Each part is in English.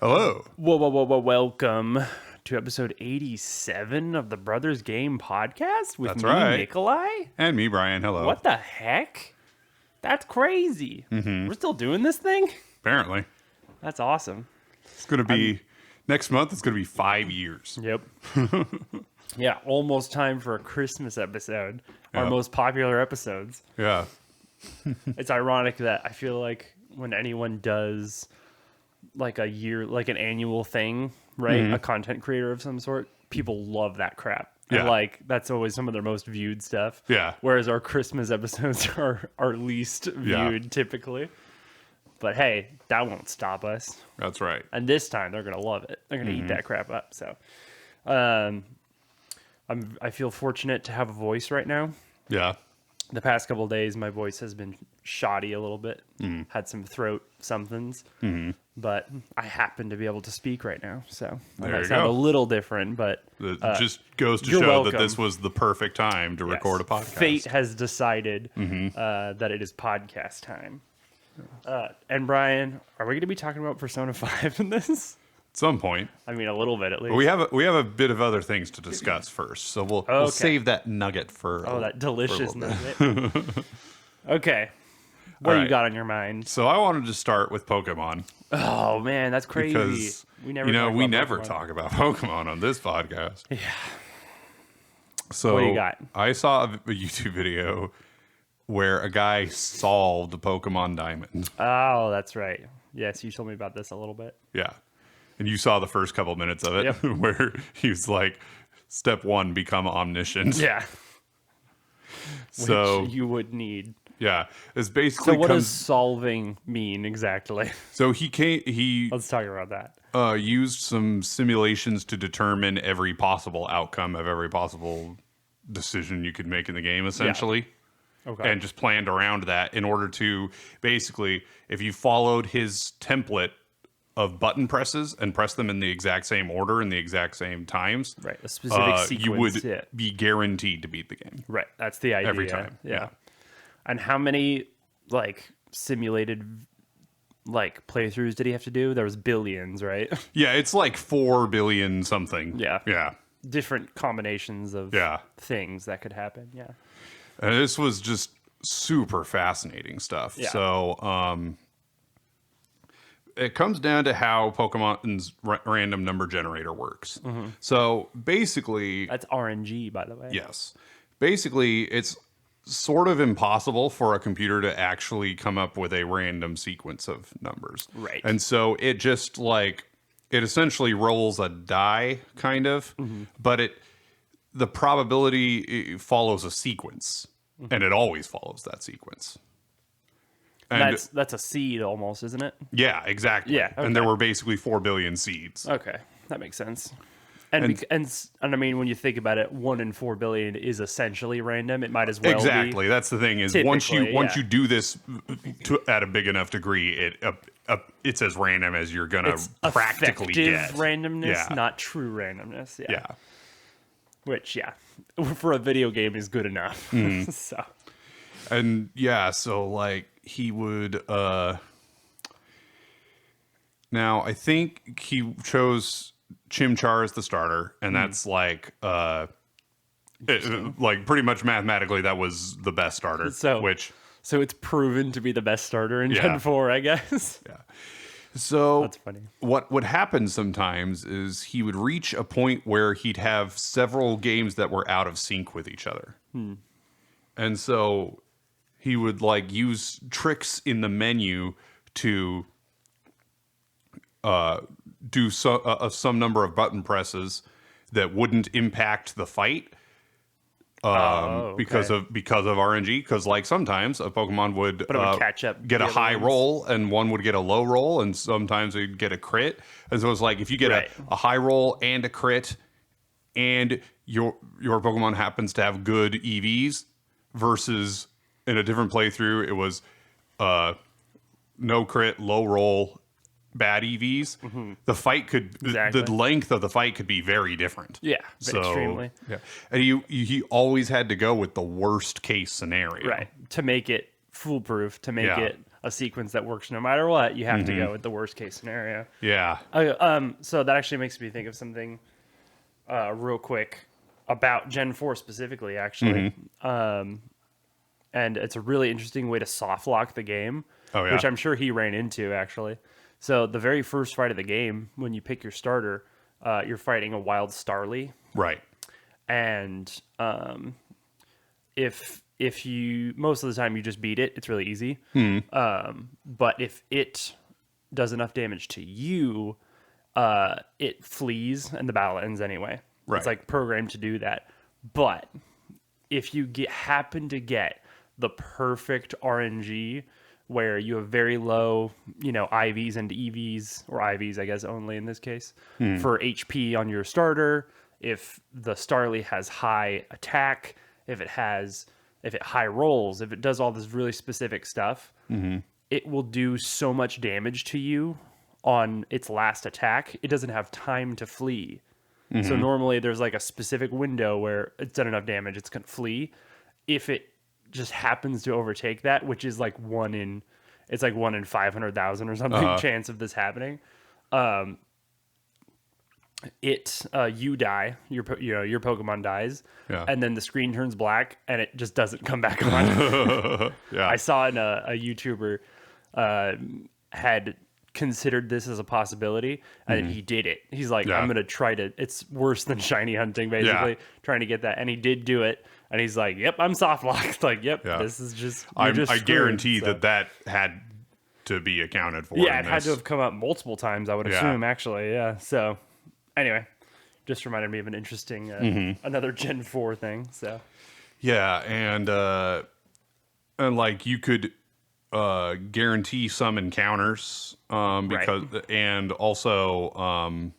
Hello. Whoa, welcome to episode 87 of the Brothers Game podcast with That's me, right. Nicolai. And me, Brian. Hello. What the heck? That's crazy. We're still doing this thing? Apparently. That's awesome. It's going to be, next month, it's going to be 5 years. Yep. Yeah, almost time for a Christmas episode. Our Yep. most popular episodes. Yeah. It's ironic that I feel like when anyone does like a year, like an annual thing, right? A content creator of some sort, people love that crap. And Yeah. like that's always some of their most viewed stuff. Yeah. Whereas our Christmas episodes are least viewed typically. But hey, that won't stop us. That's right. And this time they're gonna love it. They're gonna eat that crap up. So I feel fortunate to have a voice right now. Yeah. The past couple of days, my voice has been shoddy a little bit. Had some throat somethings, but I happen to be able to speak right now. So There might you sound go. a little different, but It just goes to you're show that welcome. this was the perfect time to record a podcast. Fate has decided that it is podcast time. And Brian, are we going to be talking about Persona 5 in this? At some point. I mean, a little bit at least. But we have a bit of other things to discuss first. So we'll Okay. save that nugget for that delicious for a little bit. nugget. Okay. What All do you right. got on your mind? So I wanted to start with Pokemon. Oh, man, that's crazy. Because we never talk about Pokemon on this podcast. Yeah. So What do you got? I saw a YouTube video where a guy solved the Pokemon Diamond. Oh, that's right. Yes, you told me about this a little bit. Yeah. And you saw the first couple minutes of it where he was like, step 1, become omniscient. Yeah. So Which you would need. yeah, it's basically So what does solving mean exactly? so he Let's talk about that. used some simulations to determine every possible outcome of every possible decision you could make in the game, essentially. Okay. And just planned around that in order to basically, if you followed his template of button presses and press them in the exact same order in the exact same times, Right, a specific sequence. you would yeah. be guaranteed to beat the game. Right, that's the idea. Every time, yeah. And how many like simulated like playthroughs did he have to do? There was billions, right? Yeah, it's like 4 billion something. Yeah. Yeah. Different combinations of things that could happen. Yeah. And this was just super fascinating stuff. Yeah. So, it comes down to how Pokemon's random number generator works. So basically, That's RNG, by the way. yes, basically it's sort of impossible for a computer to actually come up with a random sequence of numbers. Right. And so it just like, it essentially rolls a die kind of, but the probability follows a sequence and it always follows that sequence. And That's a seed almost, isn't it? yeah, exactly. Yeah, And there okay. were basically 4 billion seeds. Okay, that makes sense. And I mean, when you think about it, 1 in 4 billion is essentially random. It might as well Exactly. be. That's the thing is once Typically, you do this at a big enough degree, it's as random as you're gonna It's practically effective get. randomness, Yeah. not true randomness. Yeah. Yeah. Which, for a video game is good enough. So, And yeah, so like he would now I think he chose Chimchar as the starter, and that's like like pretty much mathematically that was the best starter. So it's proven to be the best starter in Gen 4, I guess. Yeah. So That's funny. What would happen sometimes is he would reach a point where he'd have several games that were out of sync with each other. And so he would like use tricks in the menu to do some number of button presses that wouldn't impact the fight. Because of RNG, because like sometimes a Pokemon would, But it would catch up get the a other high ones. roll, and one would get a low roll, and sometimes they'd get a crit. And so it's like if you get Right. a high roll and a crit, and your Pokemon happens to have good EVs, versus in a different playthrough it was no crit, low roll, bad EVs, the fight could Exactly. the length of the fight could be very different. Yeah, extremely. Yeah, and he always had to go with the worst case scenario. Right. To make it foolproof, to make Yeah. it a sequence that works no matter what, you have to go with the worst case scenario. Yeah. So that actually makes me think of something real quick about Gen 4 specifically, actually. And it's a really interesting way to soft lock the game, Oh, yeah? which I'm sure he ran into, actually. So the very first fight of the game, when you pick your starter, you're fighting a wild Starly. Right. And if you, most of the time you just beat it, it's really easy. But if it does enough damage to you, it flees and the battle ends anyway. Right. It's like programmed to do that. But if you happen to get the perfect RNG where you have very low, IVs and EVs, or IVs, I guess, only in this case, for HP on your starter, if the Starly has high attack, if it high rolls, if it does all this really specific stuff, it will do so much damage to you on its last attack. It doesn't have time to flee. So normally there's like a specific window where it's done enough damage, it's going to flee. If it just happens to overtake that, which is like 1 in 500,000 or something chance of this happening, you die, your Pokemon dies, and then the screen turns black and it just doesn't come back on. I saw a YouTuber had considered this as a possibility, and he did it. He's like, I'm gonna try to, it's worse than shiny hunting, basically, trying to get that, and he did do it, and he's like, yep, I'm soft locked. Like, yep, this is just, I guarantee that had to be accounted for. Yeah, it had to have come up multiple times, I would assume, actually. Yeah. So anyway, just reminded me of an interesting another Gen 4 thing. So yeah, and like you could guarantee some encounters because and also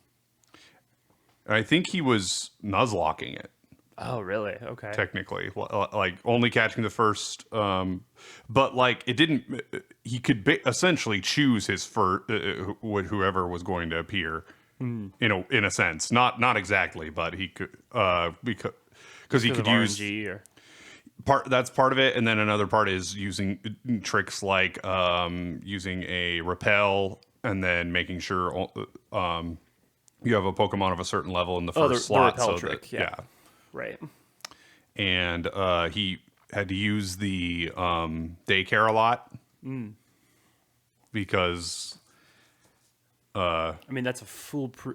I think he was nuzlocking it. Oh, really? Okay. Technically, like only catching the first, but like it didn't. He could essentially choose his first, whoever was going to appear. In a sense, not exactly, but he could because he could use RNG or... That's part of it, and then another part is using tricks like using a repel, and then making sure you have a Pokemon of a certain level in the first slot. The repel trick, yeah. Right. And he had to use the daycare a lot because I mean, that's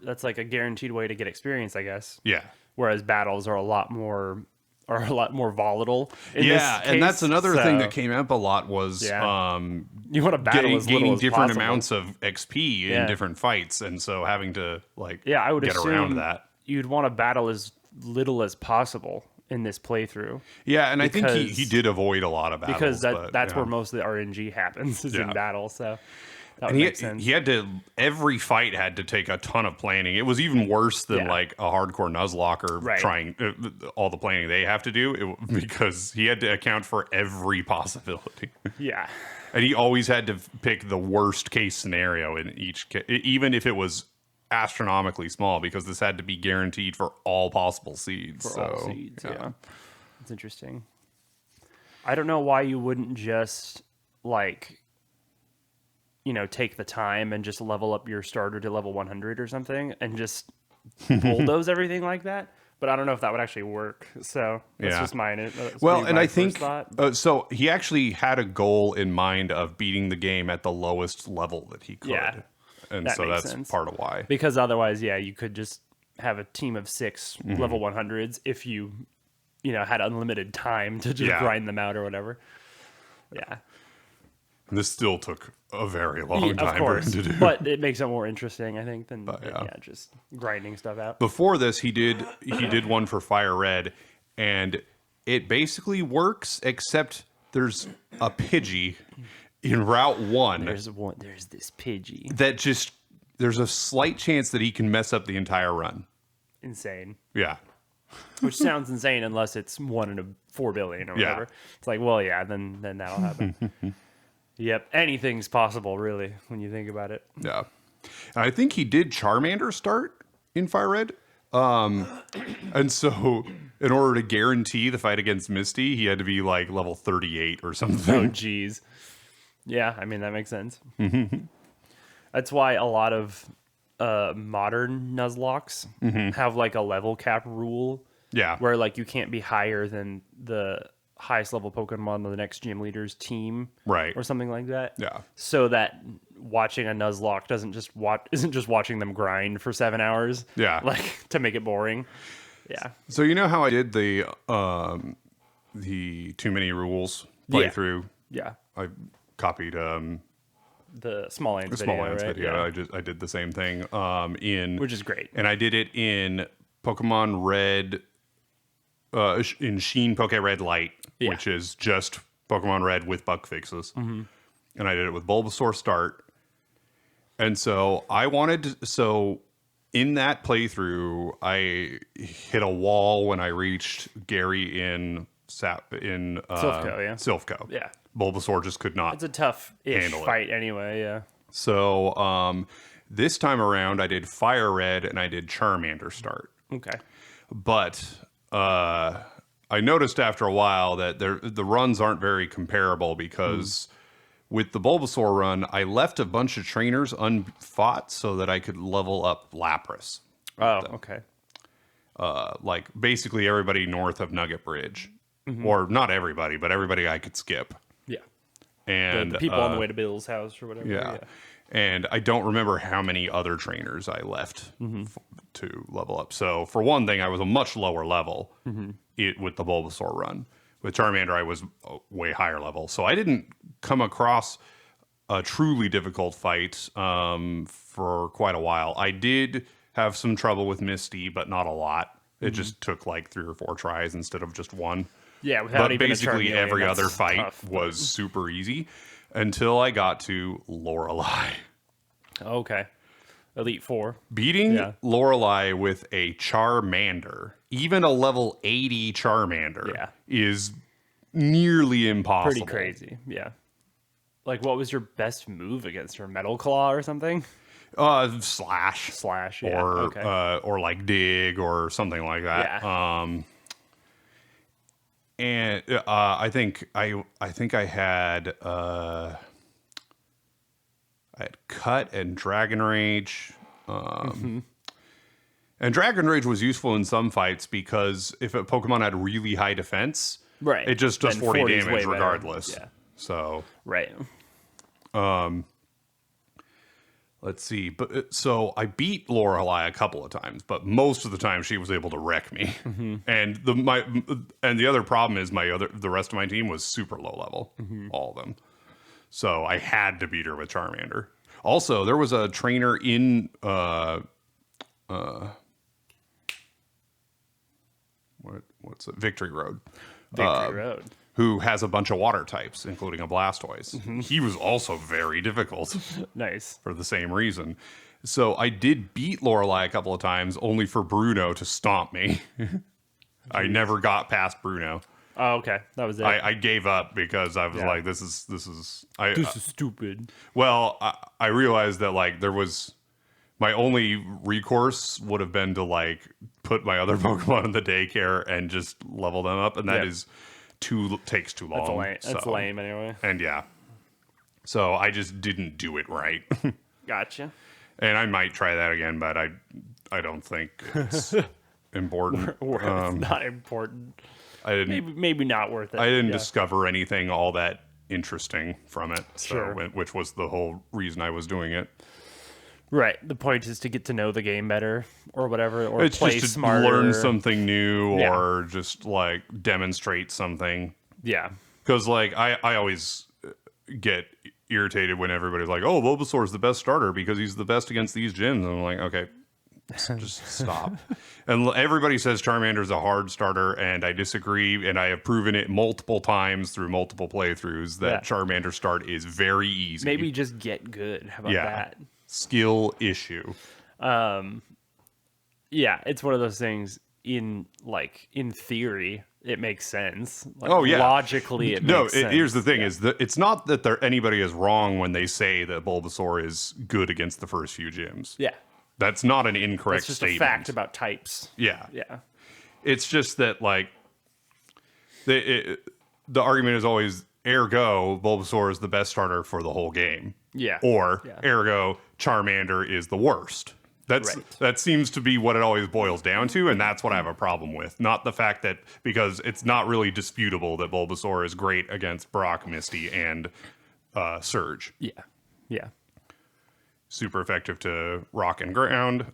that's like a guaranteed way to get experience, I guess. Yeah. Whereas battles are a lot more volatile. In this case, and that's another thing that came up a lot was you want to battle gaining different possible. amounts of XP in different fights, and so having to I would get around that. You'd want to battle as little as possible in this playthrough. Yeah, and I think he did avoid a lot of battles. Because that's where most of the RNG happens, is in battle, so that would make sense. He had to, every fight had to take a ton of planning. It was even worse than like a hardcore Nuzlocker trying all the planning they have to do, because he had to account for every possibility. Yeah. And he always had to pick the worst case scenario in each case, even if it was astronomically small, because this had to be guaranteed for all possible seeds. All seeds, yeah. It's interesting. I don't know why you wouldn't just take the time and just level up your starter to level 100 or something and just bulldoze everything like that. But I don't know if that would actually work. So that's just mine. Well, and I think so. He actually had a goal in mind of beating the game at the lowest level that he could. Yeah. And so that's part of why. Because otherwise, you could just have a team of 6 level 100s if you had unlimited time to just grind them out or whatever. Yeah. And this still took a very long time for him to do. But it makes it more interesting, I think, than just grinding stuff out. Before this, he did one for Fire Red, and it basically works, except there's a Pidgey in Route 1. There's this Pidgey. That there's a slight chance that he can mess up the entire run. Insane. Yeah. Which sounds insane unless it's 1 in a 4 billion or whatever. It's like, well, then that'll happen. Yep. Anything's possible, really, when you think about it. Yeah. And I think he did Charmander start in Fire Red. And so in order to guarantee the fight against Misty, he had to be like level 38 or something. Oh, geez. Yeah, I mean, that makes sense. That's why a lot of modern Nuzlockes have like a level cap rule Yeah. where like you can't be higher than the highest level Pokemon on the next gym leader's team, Right. or something like that. Yeah. So that watching a Nuzlocke isn't just watching them grind for 7 hours. Yeah. Like to make it boring. Yeah. So you know how I did the too many rules playthrough? Yeah. I copied The small ants Small video, Ants right? video. Yeah. I did the same thing in Which is great. and I did it in Pokemon Red, in Sheen Poke Red Light, Yeah. which is just Pokemon Red with bug fixes, and I did it with Bulbasaur Start, and so I wanted to, so in that playthrough I hit a wall when I reached Gary in Silphco, yeah. Silphco. Yeah. Bulbasaur just could not. It's a tough-ish Handle it. fight anyway, yeah. So this time around, I did Fire Red and I did Charmander Start. Okay. But I noticed after a while that the runs aren't very comparable because with the Bulbasaur run, I left a bunch of trainers unfought so that I could level up Lapras. Oh, okay. Like basically everybody north of Nugget Bridge. Or not everybody, but everybody I could skip. Yeah. And The people on the way to Bill's house or whatever. Yeah. And I don't remember how many other trainers I left to level up. So for one thing, I was a much lower level with the Bulbasaur run. With Charmander, I was a way higher level. So I didn't come across a truly difficult fight for quite a while. I did have some trouble with Misty, but not a lot. It just took like 3 or 4 tries instead of just one. Yeah, without But even basically a Charmeleon, every that's other fight tough. was super easy until I got to Lorelei. Okay. Elite Four. Beating Yeah. Lorelei with a Charmander, even a level 80 Charmander, Yeah. is nearly impossible. Pretty crazy. Yeah. Like, what was your best move against her? Metal Claw or something? Slash. Slash, yeah. Or Okay. or like dig or something like that. Yeah. And I think I had Cut and Dragon Rage. And Dragon Rage was useful in some fights because if a Pokemon had really high defense, Right. it just does Then 40 40 is damage way better. regardless. Yeah. So Right. let's see. But so I beat Lorelei a couple of times, but most of the time she was able to wreck me. And the other problem is the rest of my team was super low level, all of them. So I had to beat her with Charmander. Also, there was a trainer in what's it? Victory Road. Victory Road. Who has a bunch of water types, including a Blastoise. He was also very difficult Nice. for the same reason. So I did beat Lorelei a couple of times, only for Bruno to stomp me. I never got past Bruno. Oh, okay. That was it. I gave up because I was Yeah. like, this is this is stupid. well, I realized that like there was my only recourse would have been to like put my other Pokemon in the daycare and just level them up, and that Yep. is takes too long. That's so- lame anyway. And yeah, so I just didn't do it right, Gotcha. and I might try that again, but I don't think it's important. It's not important. I didn't Maybe not worth it. I didn't Yeah. discover anything all that interesting from it. So, Sure. which was the whole reason I was doing it. Right. The point is to get to know the game better or whatever, or It's play just to smarter. learn something new Yeah. or just like demonstrate something. Yeah. Because like I always get irritated when everybody's like, "Oh, Bulbasaur's the best starter because he's the best against these gyms." And I'm like, okay, just stop. And everybody says Charmander's a hard starter, and I disagree. And I have proven it multiple times through multiple playthroughs that Yeah. Charmander start is very easy. Maybe just get good. How about yeah, that? skill issue. Yeah, it's one of those things in theory it makes sense. Like, Oh, yeah. Logically it No, makes sense. here's the thing: is that it's not that anybody is wrong when they say that Bulbasaur is good against the first few gyms. Yeah. That's not an incorrect It's just statement. a fact about types. Yeah. Yeah. It's just that like the argument is always ergo, Bulbasaur is the best starter for the whole game. Yeah. Or Yeah. ergo, Charmander is the worst. Right. That seems to be what it always boils down to, and that's what I have a problem with. Not the fact that, because it's not really disputable that Bulbasaur is great against Brock, Misty, and Surge. Yeah. Yeah. Super effective to rock and ground,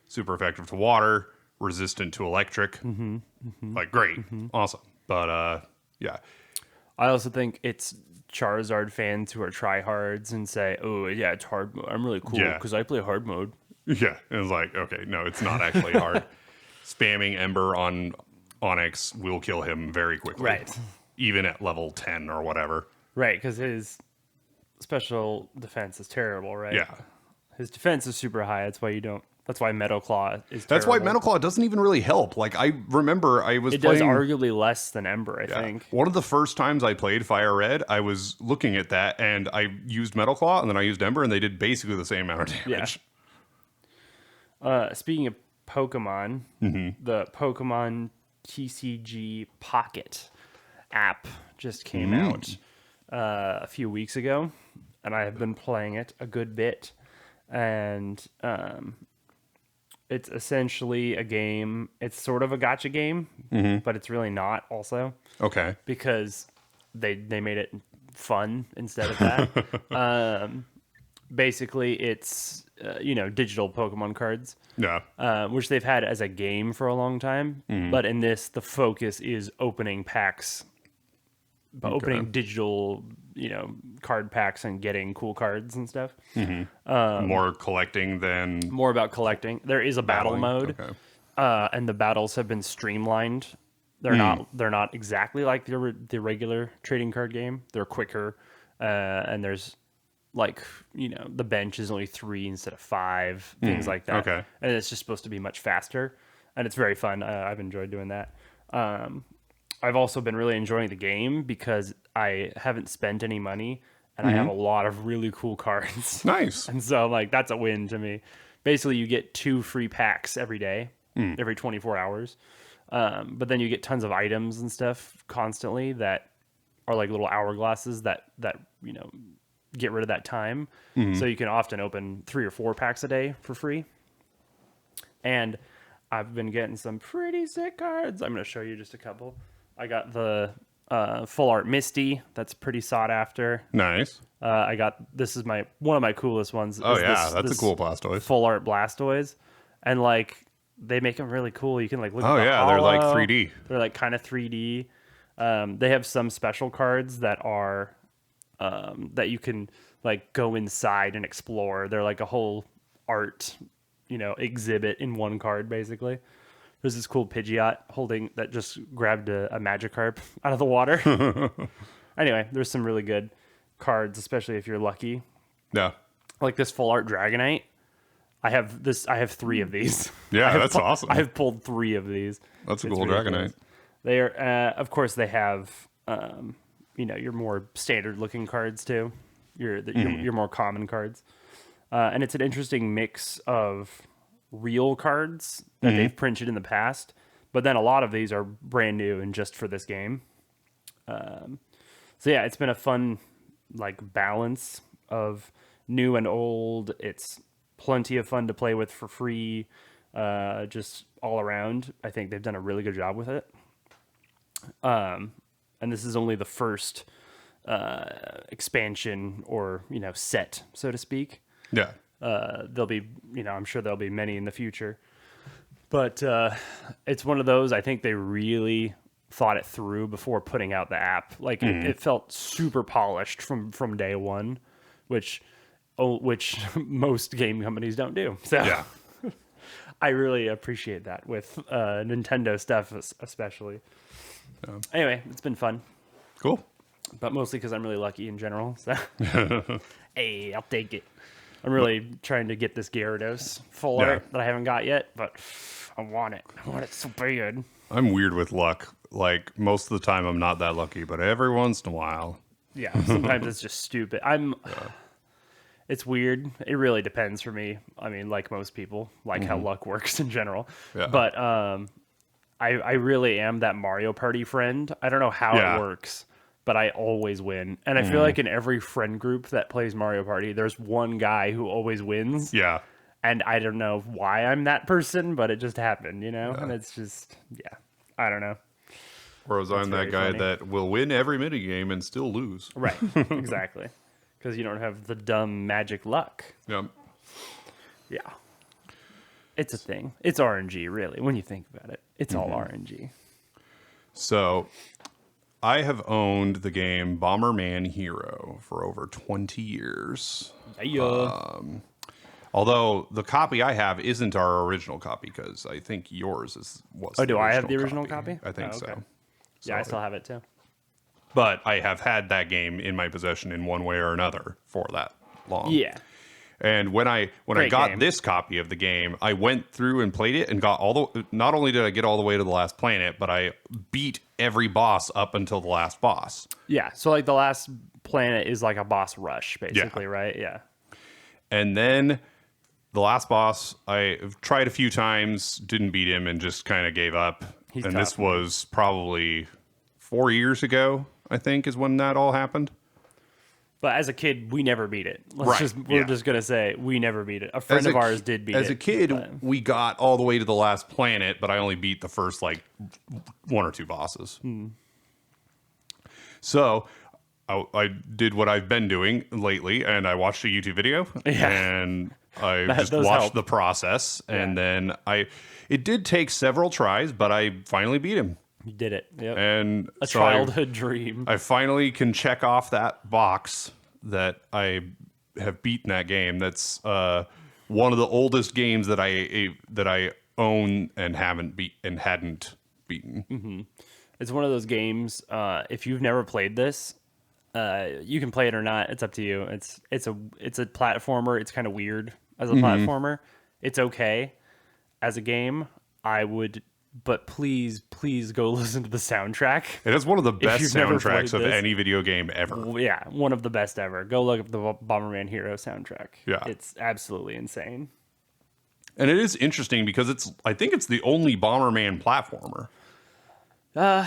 super effective to water, resistant to electric. Like, great. Awesome. But, yeah. I also think it's Charizard fans who are tryhards and say, "Oh yeah, it's hard mode. I'm really cool Yeah. because I play hard mode." Yeah. And it's like, okay, no, it's not actually hard. Spamming Ember on Onyx will kill him very quickly. Right. Even at level 10 or whatever. Right, because his special defense is terrible. Right. Yeah. His defense is super high. That's why you don't. That's why Metal Claw is. That's why terrible. Metal Claw doesn't even really help. Like, I remember I was It playing... does arguably less than Ember, I think. One of the first times I played Fire Red, I was looking at that, and I used Metal Claw, and then I used Ember, and they did basically the same amount of damage. Speaking of Pokemon, the Pokemon TCG Pocket app just came out a few weeks ago, and I have been playing it a good bit. And it's essentially a game. It's sort of a gacha game, but it's really not also, Okay. because they made it fun instead of that. Basically, it's digital Pokemon cards, Yeah. which they've had as a game for a long time. But in this, the focus is opening packs, opening digital, card packs and getting cool cards and stuff. More collecting than... More about collecting. There is a battle mode, Okay. and the battles have been streamlined. They're not exactly like the regular trading card game. They're quicker, and there's the bench is only 3 instead of 5, things like that. Okay. And it's just supposed to be much faster, and it's very fun. I've enjoyed doing that. I've also been really enjoying the game because I haven't spent any money, and I have a lot of really cool cards. Nice. And so, that's a win to me. Basically, you get 2 free packs every day, every 24 hours. But then you get tons of items and stuff constantly that are like little hourglasses that get rid of that time. So you can often open 3 or 4 packs a day for free. And I've been getting some pretty sick cards. I'm going to show you just a couple. I got the full art Misty. That's pretty sought after. Nice. This is one of my coolest ones. Oh, yeah. That's a cool Blastoise. Full art Blastoise. And they make them really cool. You can look at Oh, the yeah. They're like holo. 3D. They're like kind of 3D. They have some special cards that are that you can go inside and explore. They're like a whole art, exhibit in one card, basically. There's this cool Pidgeot that just grabbed a Magikarp out of the water. Anyway, there's some really good cards, especially if you're lucky. Yeah. Like this full art Dragonite. I have 3 of these. Yeah, that's awesome. I have pulled 3 of these. That's a It's cool ridiculous. Dragonite. They are, of course, they have, your more standard looking cards too. Your more common cards, and it's an interesting mix of real cards that they've printed in the past, but then a lot of these are brand new and just for this game. So yeah, it's been a fun balance of new and old. It's plenty of fun to play with for free, just all around. I think they've done a really good job with it. And this is only the first expansion or set, so to speak. Yeah. There'll be I'm sure there'll be many in the future, but it's one of those. I think they really thought it through before putting out the app. It felt super polished from day one, which most game companies don't do. So Yeah. I really appreciate that with Nintendo stuff, especially. Anyway, it's been fun, Cool. but mostly because I'm really lucky in general. So hey, I'll take it. I'm really trying to get this Gyarados full art that I haven't got yet, but I want it. I want it so bad. I'm weird with luck. Most of the time, I'm not that lucky, but every once in a while. Yeah, sometimes it's just stupid. It's weird. It really depends for me. I mean, like most people, how luck works in general. Yeah. But I really am that Mario Party friend. I don't know how it works, but I always win. And I feel like in every friend group that plays Mario Party, there's one guy who always wins. Yeah. And I don't know why I'm that person, but it just happened, you know? And it's just, I don't know. Whereas I'm that very guy funny. that will win every minigame and still lose. Right, exactly. Because you don't have the dumb magic luck. Yep. Yeah. It's a thing. It's RNG, really, when you think about it. It's all RNG. So I have owned the game Bomberman Hero for over 20 years. Although the copy I have isn't our original copy, because I think yours was. Oh, do I have the original copy? I think Oh, okay. so. Yeah, I still have it too. But I have had that game in my possession in one way or another for that long. Yeah. And when I Great got game. this copy of the game, I went through and played it and got not only did I get all the way to the last planet, but I beat every boss up until the last boss. Yeah, so like the last planet is like a boss rush, basically, right? Yeah. And then the last boss, I tried a few times, didn't beat him, and just kind of gave up. He's and tough. this was probably 4 years ago, I think, is when that all happened. But as a kid, we never beat it. Right, We're just gonna say we never beat it. A friend of ours did beat it. As a kid, but- we got all the way to the last planet, but I only beat the first like 1 or 2 bosses. So I did what I've been doing lately, and I watched a YouTube video, and I just does watched help. the process, and then it did take several tries, but I finally beat him. You did it. Yep. And A so childhood dream. I finally can check off that box that I have beaten that game. That's one of the oldest games that I own and hadn't beaten. It's one of those games. If you've never played this, you can play it or not. It's up to you. It's a platformer. It's kind of weird as a platformer. It's okay as a game. But please go listen to the soundtrack. It is one of the best you've never soundtracks played of this- any video game ever. Yeah, one of the best ever. Go look up the Bomberman Hero soundtrack. Yeah. It's absolutely insane. And it is interesting because I think it's the only Bomberman platformer. No,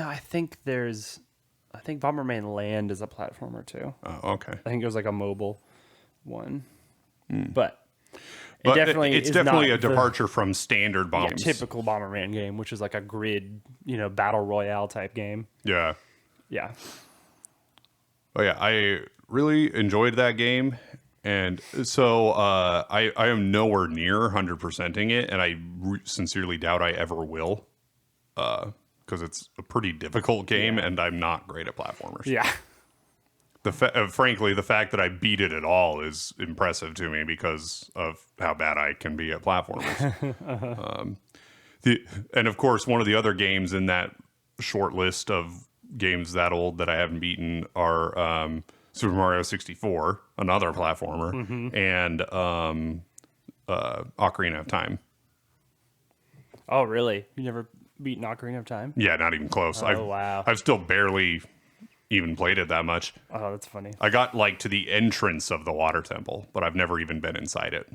I think Bomberman Land is a platformer too. Oh, okay. I think it was like a mobile one. But But it's is definitely not a the departure from standard bombs. typical Bomberman game, which is like a grid, battle royale type game. Yeah. Yeah. Oh yeah, I really enjoyed that game, and so I am nowhere near 100%ing it, and I sincerely doubt I ever will, because it's a pretty difficult game, and I'm not great at platformers. Yeah. Frankly, the fact that I beat it at all is impressive to me because of how bad I can be at platformers. And of course, one of the other games in that short list of games that old that I haven't beaten are Super Mario 64, another platformer, and Ocarina of Time. Oh, really? You never beaten Ocarina of Time? Yeah, not even close. Oh, wow. I've still barely even played it that much. Oh, that's funny. I got like to the entrance of the water temple, but I've never even been inside it.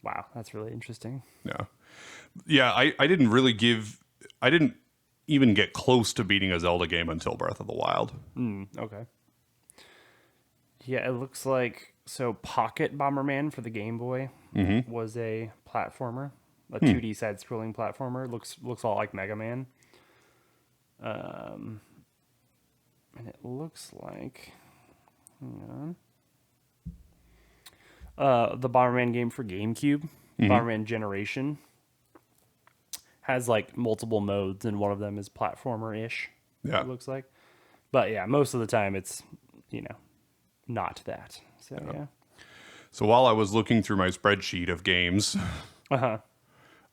Wow, that's really interesting. Yeah, I didn't even get close to beating a Zelda game until Breath of the Wild. Okay. Yeah, it looks like Pocket Bomberman for the Game Boy was a platformer, a 2D side-scrolling platformer. Looks a lot like Mega Man. And it looks like, hang on, the Bomberman game for GameCube, Bomberman Generation, has like multiple modes, and one of them is platformer-ish. Yeah. It looks like, but yeah, most of the time it's not that. So yeah. So while I was looking through my spreadsheet of games, I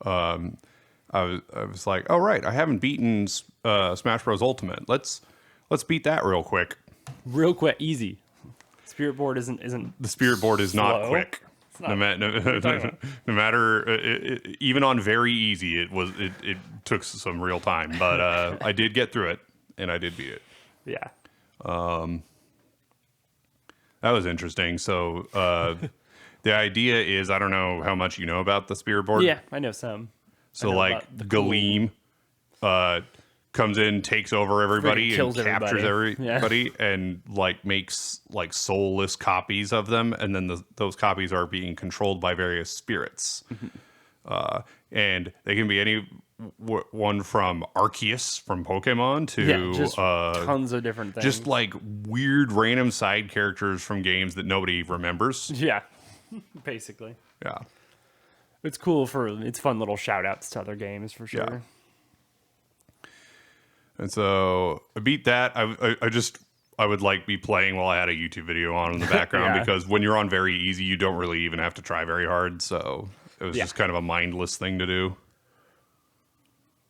was like, oh right, I haven't beaten Smash Bros. Ultimate. Let's beat that real quick. Real quick, easy. Spirit board isn't. The Spirit board is not Slow. quick. not- No matter, even on very easy, it took some real time, but I did get through it and I did beat it. Yeah. That was interesting. So the idea is, I don't know how much you know about the Spirit board. Yeah, I know some. So I know like about the cool- Galeem, comes in, takes over everybody, and kills captures everybody. everybody, and like makes like soulless copies of them, and then those copies are being controlled by various spirits, and they can be any one from Arceus from Pokemon to just tons of different things. just like weird random side characters from games that nobody remembers. Yeah, basically. Yeah. It's cool it's fun little shout outs to other games for sure. Yeah. And so I beat that. I would like be playing while I had a YouTube video on in the background Yeah. because when you're on very easy, you don't really even have to try very hard. So it was Yeah. just kind of a mindless thing to do.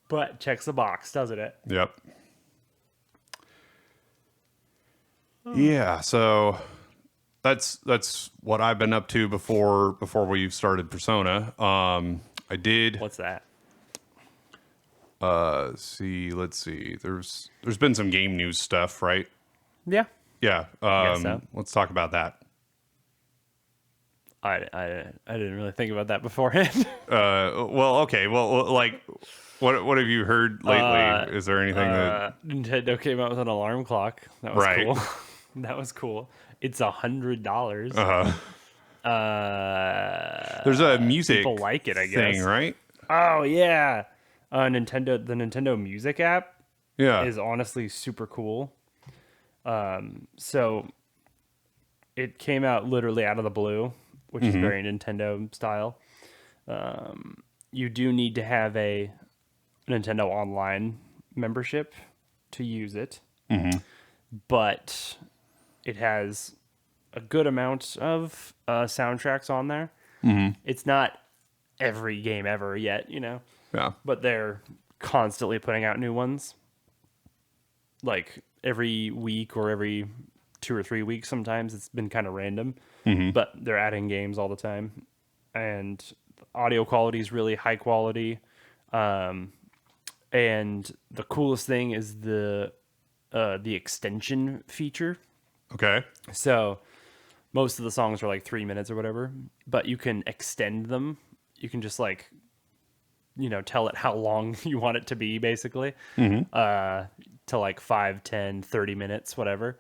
But checks the box, doesn't it? Yep. Yeah. So that's what I've been up to before we started Persona. I did. What's that? Let's see. There's been some game news stuff, right? Yeah. Yeah. guess so. Let's talk about that. I didn't really think about that beforehand. Well, okay. Well, like, what have you heard lately? Is there anything that? Nintendo came out with an alarm clock. That was Right. cool. That was cool. It's $100. There's a music people like it, I thing, guess. right? Oh yeah, the Nintendo Music app Yeah. is honestly super cool. So it came out literally out of the blue, which is very Nintendo style. You do need to have a Nintendo Online membership to use it, but it has a good amount of soundtracks on there. It's not every game ever yet, Yeah. but they're constantly putting out new ones. Like every week or every 2 or 3 weeks sometimes. It's been kind of random, but they're adding games all the time. And audio quality is really high quality. And the coolest thing is the extension feature. Okay. So most of the songs are like 3 minutes or whatever, but you can extend them. You can just like, tell it how long you want it to be, basically, to like 5, 10, 30 minutes, whatever.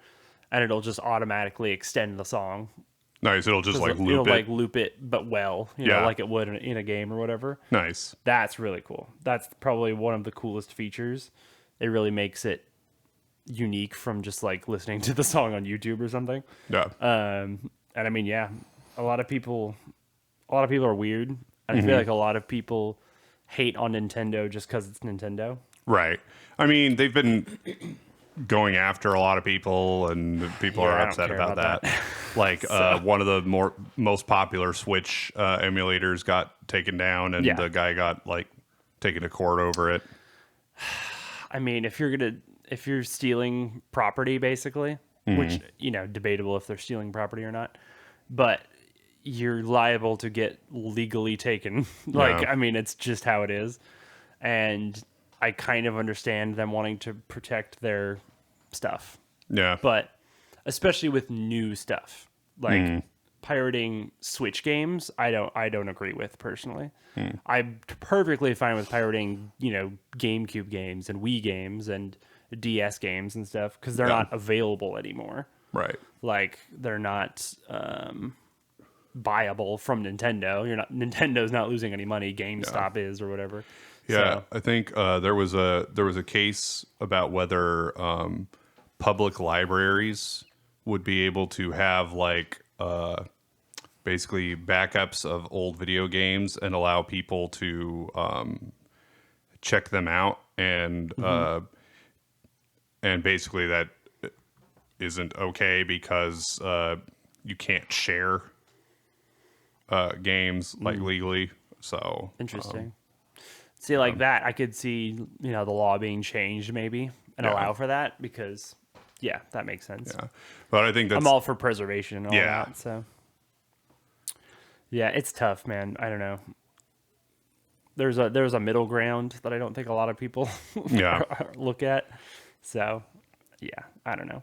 And it'll just automatically extend the song. Nice. It'll just like It'll loop it. like loop it, but well, Yeah. like it would in a game or whatever. Nice. That's really cool. That's probably one of the coolest features. It really makes it unique from just like listening to the song on YouTube or something. Yeah. And I mean, yeah, a lot of people are weird. And I feel like a lot of people hate on Nintendo just because it's Nintendo. Right. I mean, they've been going after a lot of people, and people Yeah, are I don't upset care about about that. Like one of the most popular Switch emulators got taken down, and Yeah. the guy got like taken to court over it. I mean, if you're stealing property, basically, which, debatable if they're stealing property or not, but you're liable to get legally taken. Like, Yeah. I mean, it's just how it is. And I kind of understand them wanting to protect their stuff, Yeah. but especially with new stuff, like pirating Switch games, I don't agree with personally. I'm perfectly fine with pirating, GameCube games and Wii games and DS games and stuff because they're Yeah. not available anymore. Right. Like they're not buyable from Nintendo. Nintendo's not losing any money. GameStop is or whatever. Yeah, So, I think there was a case about whether public libraries would be able to have like basically backups of old video games and allow people to check them out, and basically that isn't okay because you can't share games like legally. So interesting. See, like that, I could see, the law being changed maybe and Yeah. allow for that because, yeah, that makes sense. yeah, but I think that's I'm all for preservation and all Yeah. that. So, yeah, it's tough, man. I don't know. There's a middle ground that I don't think a lot of people Yeah. look at. So, yeah, I don't know.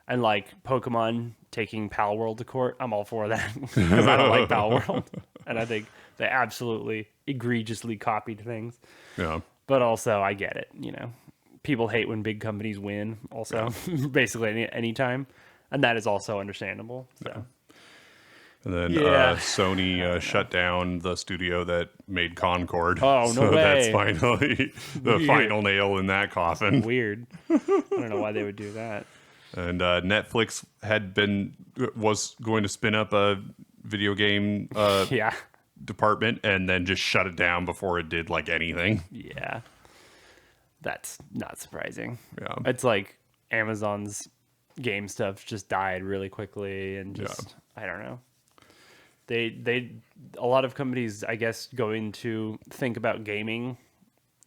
And like Pokemon taking Pal World to court, I'm all for that because I don't like Pal World, and I think they absolutely egregiously copied things. yeah. But also, I get it, people hate when big companies win. Also, basically any time, and that is also understandable. So. And then Yeah. Sony shut down the studio that made Concord. Oh, no so that's way. finally the Weird. final nail in that coffin. Weird. I don't know why they would do that. And Netflix was going to spin up a video game Yeah. department and then just shut it down before it did like anything. Yeah. That's not surprising. Yeah. It's like Amazon's game stuff just died really quickly and just I don't know. They a lot of companies I guess going to think about gaming,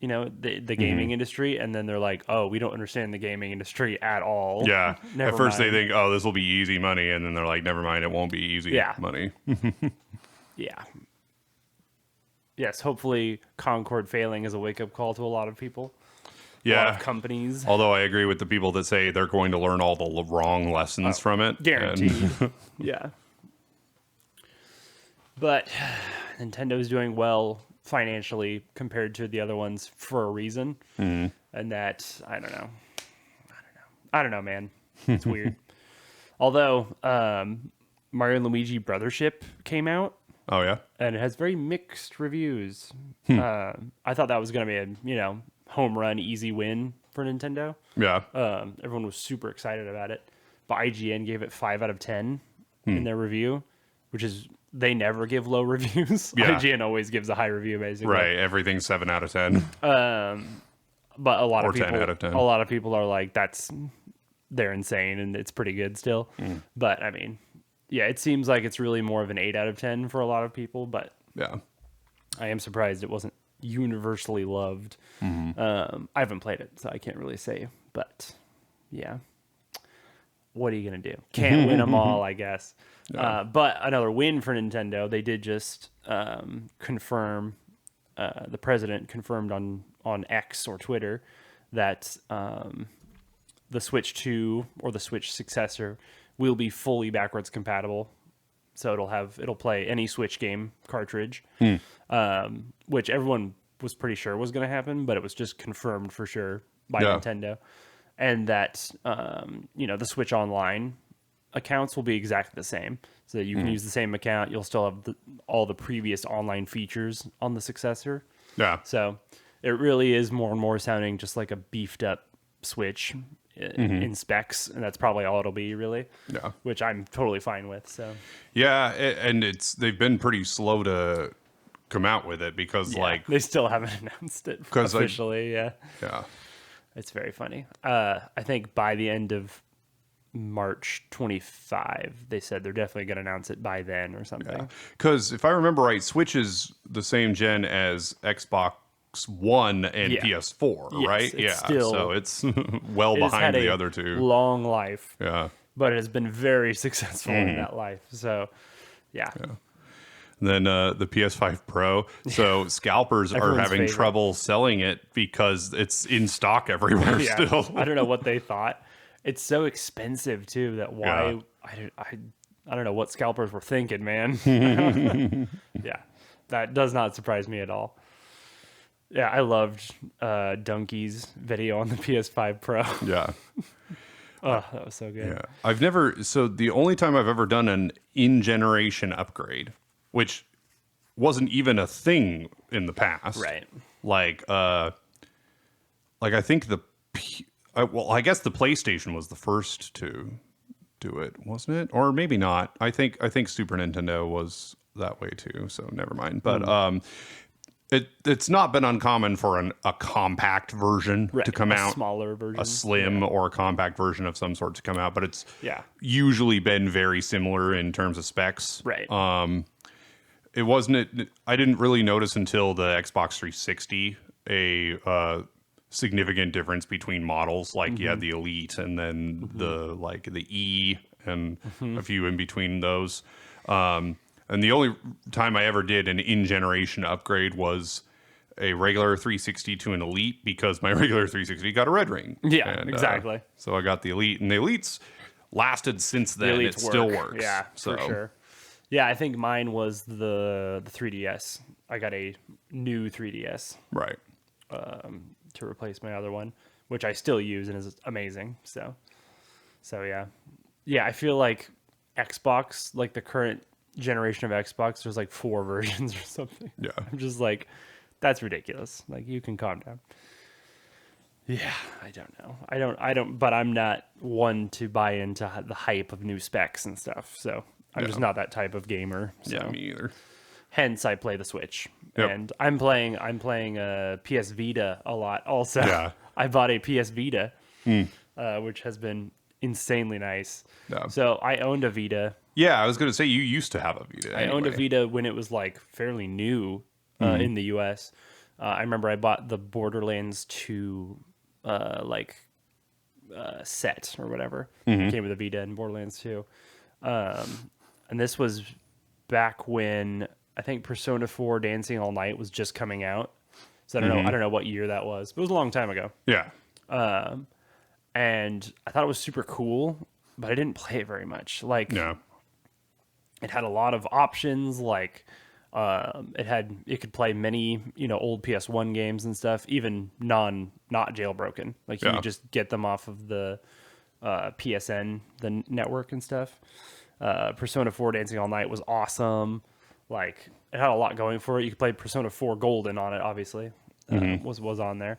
you know, the gaming industry, and then they're like, oh, we don't understand the gaming industry at all. Yeah. Never At first mind. they think, oh, this will be easy money, and then they're like, never mind, it won't be easy money. Yeah. Yes, hopefully Concord failing is a wake up call to a lot of people. A lot of companies. Although I agree with the people that say they're going to learn all the wrong lessons from it. Guaranteed. Yeah. But Nintendo's doing well financially compared to the other ones for a reason. And that, I don't know, man. It's weird. Although, Mario and Luigi Brothership came out. Oh, yeah? And it has very mixed reviews. I thought that was going to be a, home run, easy win for Nintendo. Yeah. Everyone was super excited about it. But IGN gave it 5 out of 10 in their review, which is, they never give low reviews. Yeah. IGN always gives a high review, basically. Right. Everything's 7 out of 10. But a lot Or of people, 10 out of 10. a lot of people are like, they're insane and it's pretty good still. But I mean, yeah, it seems like it's really more of an 8 out of 10 for a lot of people, but Yeah. I am surprised it wasn't universally loved. I haven't played it, so I can't really say, but yeah. What are you going to do? Can't win them all, I guess. But another win for Nintendo, they did just confirm, the president confirmed on X or Twitter that the Switch 2 or the Switch successor will be fully backwards compatible. So it'll play any Switch game cartridge, which everyone was pretty sure was going to happen, but it was just confirmed for sure by Nintendo. And that, the Switch Online accounts will be exactly the same. So you can use the same account. You'll still have all the previous online features on the successor. Yeah. So it really is more and more sounding just like a beefed up Switch in specs, and that's probably all it'll be, really. Yeah. Which I'm totally fine with. So. Yeah, and they've been pretty slow to come out with it because they still haven't announced it officially. Yeah. It's very funny. I think by the end of March 25, they said they're definitely going to announce it by then or something. Because if I remember right, Switch is the same gen as Xbox One and PS4, right? It's still, so it's well behind the other two. Long life. Yeah. But it has been very successful in that life. So, yeah. And then the PS5 Pro. So scalpers are having trouble selling it because it's in stock everywhere still. I don't know what they thought. It's so expensive too that why I don't know what scalpers were thinking, man. Yeah, that does not surprise me at all. Yeah, I loved Donkey's video on the PS5 Pro. Yeah. Oh, that was so good. Yeah, so the only time I've ever done an in-generation upgrade, which wasn't even a thing in the past, right? Like I think I guess the PlayStation was the first to do it, wasn't it? Or maybe not. I think Super Nintendo was that way too. So never mind. But it's not been uncommon for a compact version to come out, smaller version, a slim or a compact version of some sort to come out. But it's usually been very similar in terms of specs, right? It wasn't. I didn't really notice until the Xbox 360 a significant difference between models. Like you had the Elite and then the E and a few in between those. And the only time I ever did an in-generation upgrade was a regular 360 to an Elite because my regular 360 got a red ring. Yeah, and, exactly. So I got the Elite, and the Elites lasted since then. It still works. Yeah, for sure. Yeah, I think mine was the 3DS. I got a new 3DS. Right. To replace my other one, which I still use and is amazing. So yeah. I feel like Xbox, like the current generation of Xbox, there's like 4 versions or something. Yeah. I'm just like, that's ridiculous. Like, you can calm down. Yeah, I don't know. I don't, but I'm not one to buy into the hype of new specs and stuff. So I'm just not that type of gamer. So. Yeah, me either. Hence, I play the Switch, Yep. and I'm playing PS Vita a lot. Also, Yeah. I bought a PS Vita, which has been insanely nice. Yeah. So I owned a Vita. Yeah, I was going to say you used to have a Vita. I owned a anyway. Vita when it was like fairly new in the U.S. I remember I bought the Borderlands 2 set or whatever. It came with a Vita and Borderlands 2. And this was back when I think Persona 4 Dancing All Night was just coming out. So I don't know what year that was. But it was a long time ago. Yeah. And I thought it was super cool, but I didn't play it very much. Like, Yeah. it had a lot of options. Like, it could play many, old PS1 games and stuff, even not jailbroken. Like, you Yeah. could just get them off of the PSN, the network and stuff. Persona 4 Dancing All Night was awesome. Like, it had a lot going for it. You could play Persona 4 Golden on it, obviously. Was on there.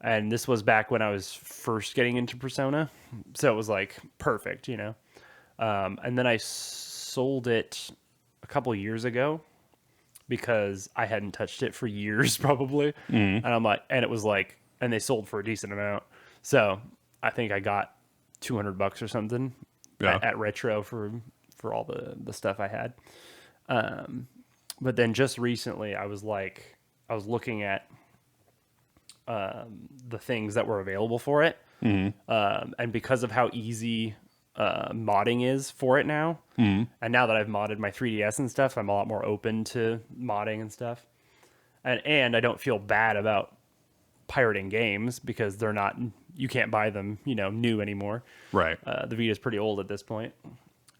And this was back when I was first getting into Persona. So it was like perfect, And then I sold it a couple years ago because I hadn't touched it for years probably. And I'm like, and it was like, and they sold for a decent amount. So I think I got $200 or something at Retro for all the stuff I had. But then just recently I was looking at the things that were available for it. And because of how easy modding is for it now, and now that I've modded my 3DS and stuff, I'm a lot more open to modding and stuff. And I don't feel bad about pirating games because they're not, you can't buy them, new anymore. Right. The Vita is pretty old at this point.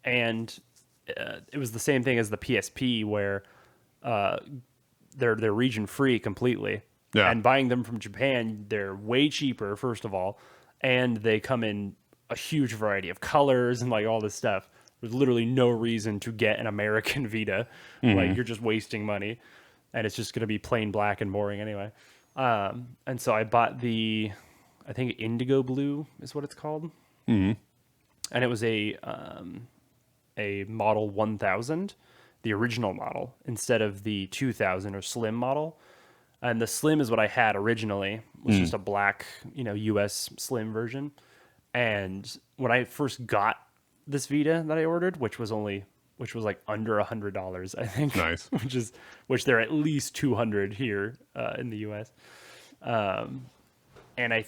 And it was the same thing as the PSP where they're region free completely. Yeah. And buying them from Japan, they're way cheaper, first of all, and they come in a huge variety of colors and like all this stuff. There's literally no reason to get an American Vita. Like, you're just wasting money, and it's just going to be plain black and boring anyway. And so I bought I think Indigo Blue is what it's called. And it was a model 1000, the original model, instead of the 2000 or slim model. And the slim is what I had originally, was just a black, US slim version. And when I first got this Vita that I ordered, which was like under $100, I think. Nice. which they're at least 200 here in the US. And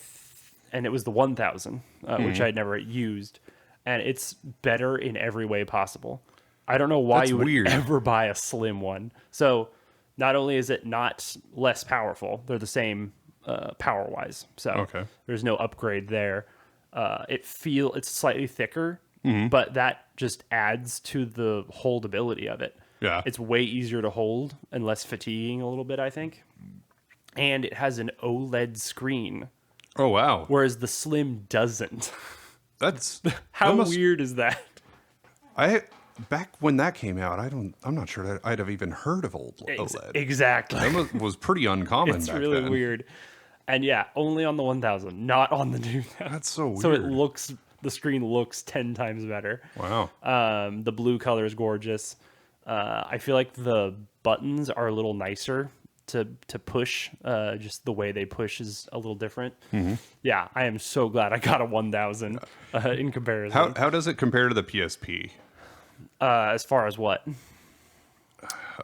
it was the 1000, which I'd never used, and it's better in every way possible. I don't know why That's you would weird. ever buy a slim one. So not only is it not less powerful, they're the same power wise. So Okay. there's no upgrade there. It's slightly thicker, but that just adds to the holdability of it. Yeah. It's way easier to hold and less fatiguing a little bit, I think. And it has an OLED screen, Oh, wow. whereas the Slim doesn't. That's How that must- weird is that? Back when that came out, I'm not sure that I'd have even heard of OLED. Exactly. That was pretty uncommon It's back really then. weird. And yeah, only on the 1000, not on the 2000. That's so weird. So the screen looks 10 times better. Wow. The blue color is gorgeous. I feel like the buttons are a little nicer to push. Just the way they push is a little different. Yeah, I am so glad I got a 1000 in comparison. How does it compare to the PSP? As far as what?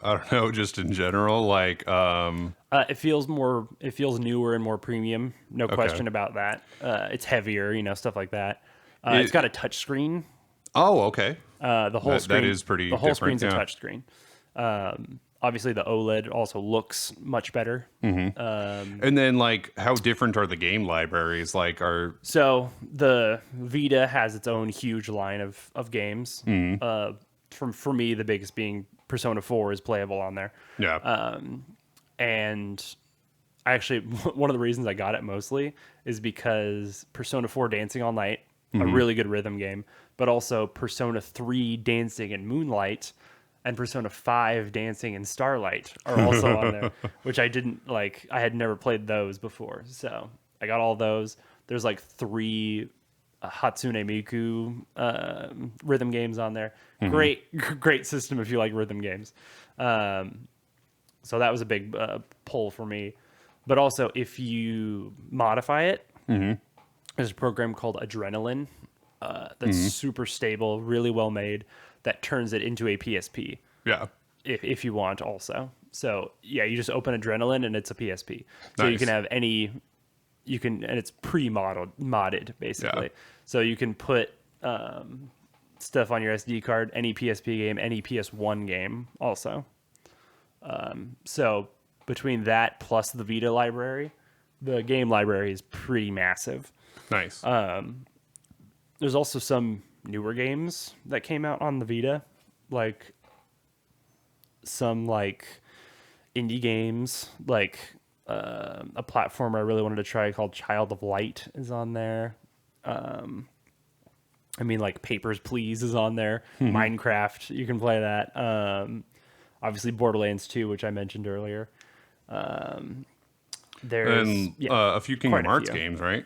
I don't know, just in general, like It feels newer and more premium. No question about that. It's heavier, stuff like that. It's got a touch screen. oh, okay. The whole screen that is pretty The whole different, screen's a yeah. touch screen. Obviously, the OLED also looks much better. And then, like, how different are the game libraries? Like, So the Vita has its own huge line of games. For me, the biggest being Persona 4 is playable on there. yeah, And I actually one of the reasons I got it mostly is because Persona 4 Dancing All Night, a really good rhythm game, but also Persona 3 Dancing in Moonlight and Persona 5 Dancing in Starlight are also on there, which I didn't like. I had never played those before, so I got all those. There's like 3 Hatsune Miku rhythm games on there. Great system if you like rhythm games. So that was a big pull for me. But also, if you modify it, there's a program called Adrenaline that's super stable, really well made, that turns it into a PSP. Yeah. If you want also. So, yeah, you just open Adrenaline and it's a PSP. So you can have any... and it's modded basically. Yeah. So you can put stuff on your SD card, any PSP game, any PS1 game also. So between that plus the Vita library, the game library is pretty massive. Nice. There's also some newer games that came out on the Vita, like some like indie games, like a platformer I really wanted to try called Child of Light is on there. I mean, like Papers, Please is on there. Minecraft, you can play that. Obviously Borderlands 2, which I mentioned earlier. There's and a few Kingdom Hearts games, right?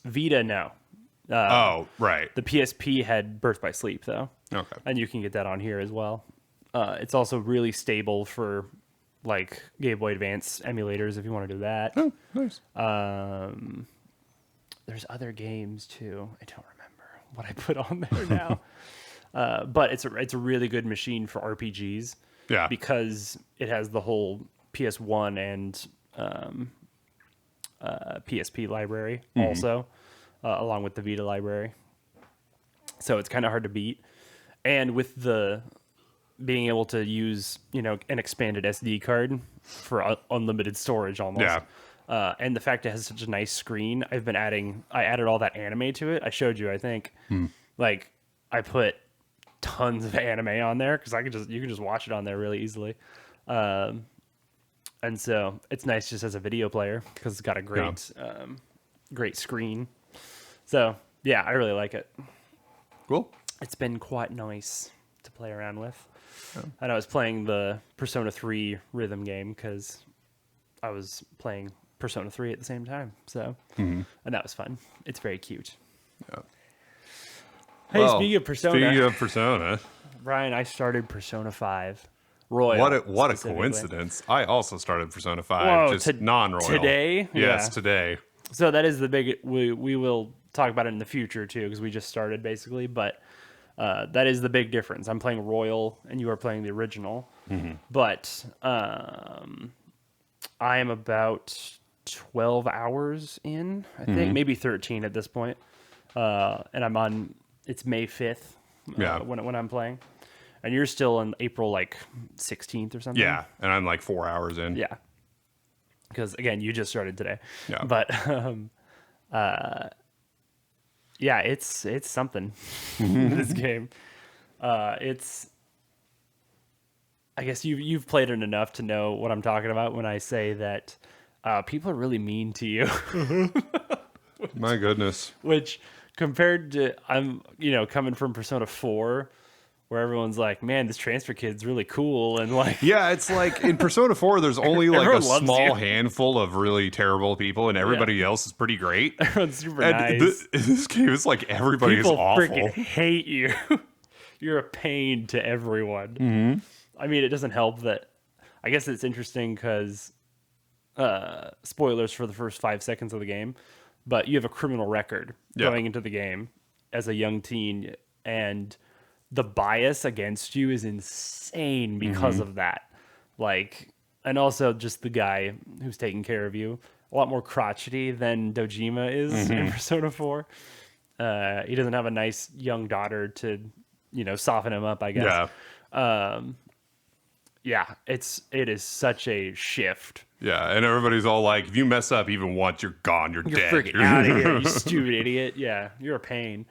Vita, no. Oh, right. The PSP had Birth by Sleep, though. Okay. And you can get that on here as well. It's also really stable for like Game Boy Advance emulators if you want to do that. Oh, nice. There's other games too. I don't remember what I put on there now. But it's a really good machine for RPGs. Yeah. Because it has the whole PS1 and PSP library also, along with the Vita library. So it's kind of hard to beat. And with the being able to use, an expanded SD card for unlimited storage almost. Yeah. And the fact it has such a nice screen, I added all that anime to it. I showed you, I think. Like, I put tons of anime on there because you can just watch it on there really easily. And so it's nice just as a video player because it's got a great screen. So yeah, I really like it. Cool. It's been quite nice to play around with. Yeah. And I was playing the Persona 3 rhythm game because I was playing Persona 3 at the same time. So, and that was fun. It's very cute. Yeah. Hey, speaking of Persona, Brian, I started Persona 5 Royal. What a coincidence! I also started Persona 5, Whoa, just non-royal. Today? Yes, Yeah. today. So that is the big. We will talk about it in the future too, because we just started basically. But that is the big difference. I'm playing Royal, and you are playing the original. But I am about 12 hours in, I think, maybe 13 at this point. And I'm on. It's May 5th when I'm playing. And you're still in April, like 16th or something? Yeah, and I'm like 4 hours in. Yeah. Because, again, you just started today. Yeah. But, yeah, it's something, this game. It's... I guess you've played it enough to know what I'm talking about when I say that people are really mean to you. My goodness. Which, compared to... I'm, coming from Persona 4... where everyone's like, man, this transfer kid's really cool. And like, yeah, it's like in Persona 4, there's only like a small you. handful of really terrible people, and everybody else is pretty great. Everyone's super nice. This game is like everybody is awful. People freaking hate you. You're a pain to everyone. I mean, it doesn't help that. I guess it's interesting because spoilers for the first 5 seconds of the game, but you have a criminal record going into the game as a young teen, and the bias against you is insane because of that. Like, and also just the guy who's taking care of you, a lot more crotchety than Dojima is in Persona 4. He doesn't have a nice young daughter to, soften him up, I guess. Yeah. It is such a shift. Yeah, and everybody's all like, if you mess up even once, you're gone. You're dead. Freaking out of here, you stupid idiot. Yeah, you're a pain.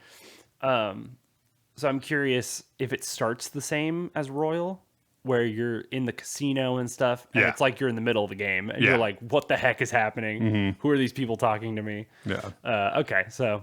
So I'm curious if it starts the same as Royal where you're in the casino and stuff, and Yeah. it's like you're in the middle of the game, and Yeah. you're like, "What the heck is happening? Who are these people talking to me?" Yeah. Okay, so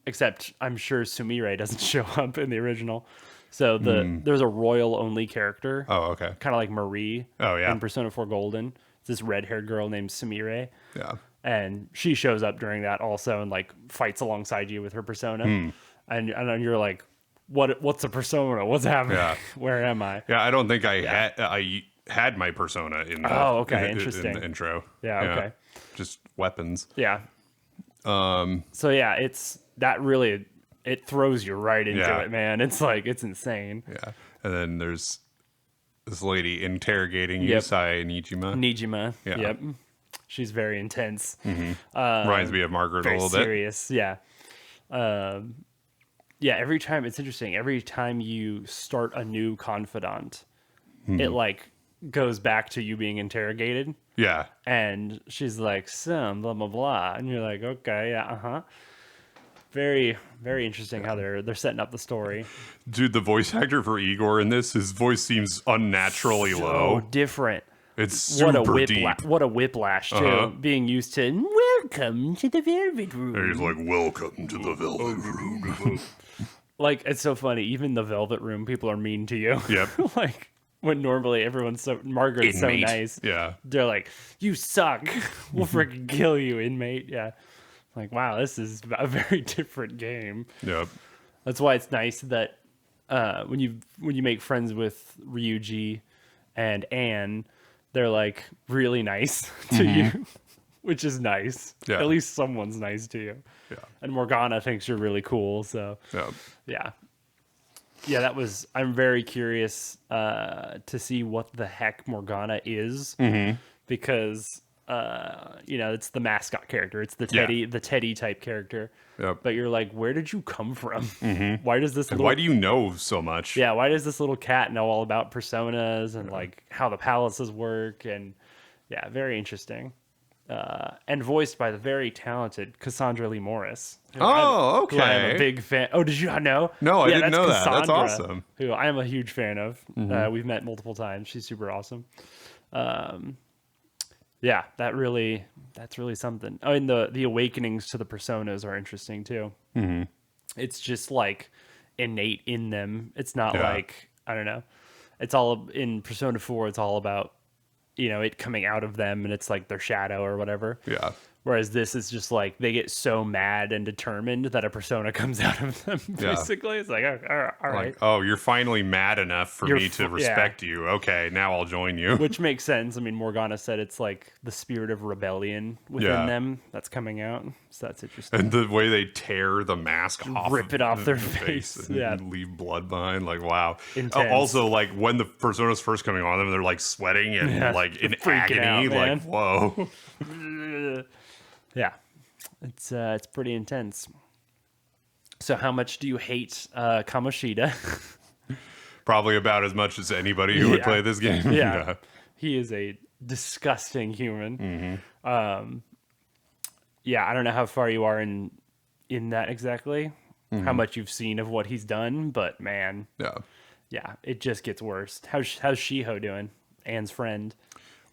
except I'm sure Sumire doesn't show up in the original. So there's a royal only character, Oh, okay. kind of like Marie. Oh, yeah. In Persona 4 Golden. It's this red-haired girl named Sumire, Yeah. and she shows up during that also and like fights alongside you with her persona, and you're like, what's a persona? What's happening? Yeah. Where am I? Yeah, I don't think I had my persona in the, Oh, okay, in interesting. the intro. Yeah, okay. Just weapons. Yeah. So yeah, it's that really it throws you right into Yeah. it, man. It's like it's insane. Yeah. And then there's this lady interrogating Yep. Yusai Nijima. Nijima. Yeah. Yep. She's very intense. Reminds me of Margaret a Very little bit. serious. Yeah. Yeah, every time it's interesting. Every time you start a new confidant, it like goes back to you being interrogated. Yeah. And she's like, some blah blah blah, and you're like, okay, yeah, very very interesting how they're setting up the story. Dude, the voice actor for Igor in this, his voice seems unnaturally So low. different. It's What a super deep. what a whiplash too. Uh-huh. Being used to welcome to the Velvet Room. And he's like, welcome to the Velvet Room. Like it's so funny. Even the Velvet Room, people are mean to you. Yep. Like when normally everyone's so Margaret's Inmate. so nice. Yeah. They're like, you suck. We'll freaking kill you, inmate. Yeah. Like, wow, this is a very different game. Yep. That's why it's nice that when you make friends with Ryuji and Anne, they're like really nice to you, which is nice. Yeah. At least someone's nice to you. Yeah. And Morgana thinks you're really cool. So Yep. yeah, that was. I'm very curious to see what the heck Morgana is, because it's the mascot character. It's the Teddy type character. Yep. But you're like, where did you come from? Why does this little Why do you know so much? yeah, why does this little cat know all about personas and like how the palaces work? And yeah, very interesting. And voiced by the very talented Cassandra Lee Morris. Who Oh, who I am okay. a big fan. Oh, did you not know? No, I didn't that's know that. That's Cassandra, awesome. Who I am a huge fan of. We've met multiple times. She's super awesome. Yeah, that's really something. Oh, and the awakenings to the personas are interesting too. It's just like innate in them. It's not Yeah. like, I don't know. It's all in Persona 4. It's all about, it coming out of them, and it's like their shadow or whatever. Yeah. Whereas this is just like they get so mad and determined that a persona comes out of them. Yeah. Basically, it's like, all right. Like, oh, you're finally mad enough for You're me to yeah. respect you. Okay, now I'll join you. Which makes sense. I mean, Morgana said it's like the spirit of rebellion within Yeah. them that's coming out. So that's interesting. And the way they tear the mask off, Rip it off the their face. and Yeah. leave blood behind. Like, wow. Intense. Also, like when the persona's first coming on them, they're like sweating and Yeah. like in Freaking agony. out, man. Like, whoa. Yeah, it's pretty intense. So, how much do you hate Kamoshida? Probably about as much as anybody who would Yeah. play this game. Yeah. He is a disgusting human. Yeah, I don't know how far you are in that exactly. How much you've seen of what he's done, but man, Yeah. yeah, it just gets worse. How's Shiho doing? Anne's friend.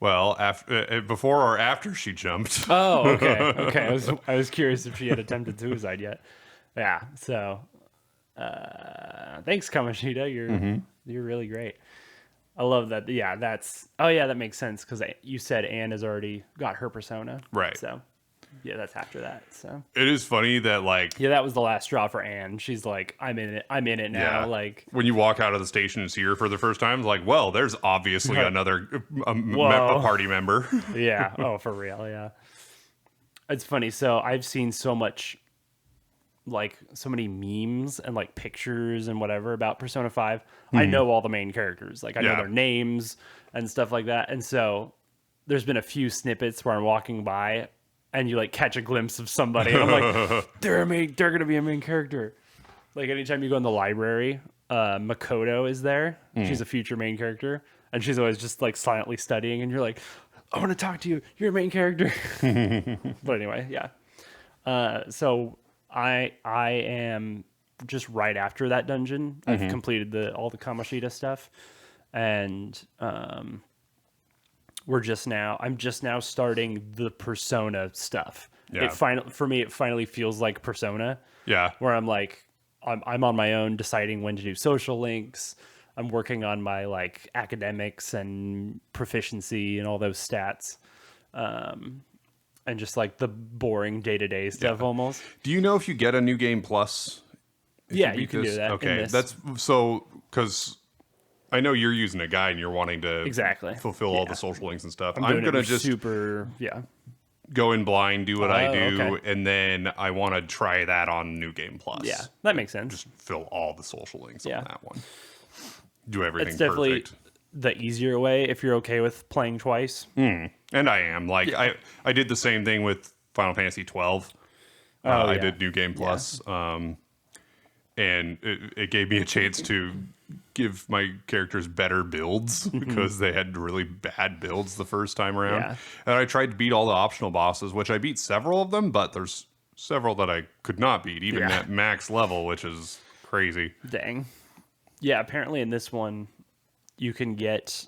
Well, after, before or after she jumped. Oh, okay. I was curious if she had attempted suicide yet. Yeah. So, thanks, Kamoshida. You're really great. I love that. Yeah, that makes sense because you said Anne has already got her persona, Right. So, yeah, that's after that. So, It is funny that like yeah, that was the last straw for Anne. She's like, I'm in it now. Yeah. Like, when you walk out of the station and see her for the first time, it's like, well, there's obviously another a Whoa. party member. yeah. Oh, for real. Yeah. It's funny. So I've seen so many memes and like pictures and whatever about Persona 5. I know all the main characters. Like I know Yeah. their names and stuff like that. And so there's been a few snippets where I'm walking by and you like catch a glimpse of somebody and I'm like, they're going to be a main character. Like anytime you go in the library, Makoto is there. She's a future main character. And she's always just like silently studying and you're like, I want to talk to you. You're a main character. But anyway, yeah. So I am just right after that dungeon. I've completed all the Kamoshida stuff. and I'm just now starting the Persona stuff. Yeah. For me, it finally feels like Persona. Yeah. Where I'm like, I'm on my own deciding when to do social links. I'm working on my like academics and proficiency and all those stats. And just like the boring day-to-day stuff almost. Do you know if you get a New Game Plus? Yeah, you can do that. Okay, that's so because I know you're using a guide and you're wanting to exactly fulfill all the social links and stuff. I'm gonna just go in blind, do what I do, okay. and then I want to try that on New Game Plus. Yeah, that makes sense. Just fill all the social links on that one. Do It's everything definitely perfect. the easier way if you're okay with playing twice. And I am like I did the same thing with Final Fantasy 12. I did New Game Plus, and it gave me a chance to give my characters better builds because they had really bad builds the first time around. Yeah. And I tried to beat all the optional bosses, which I beat several of them, but there's several that I could not beat, even at max level, which is crazy. Dang. Yeah, apparently in this one, you can get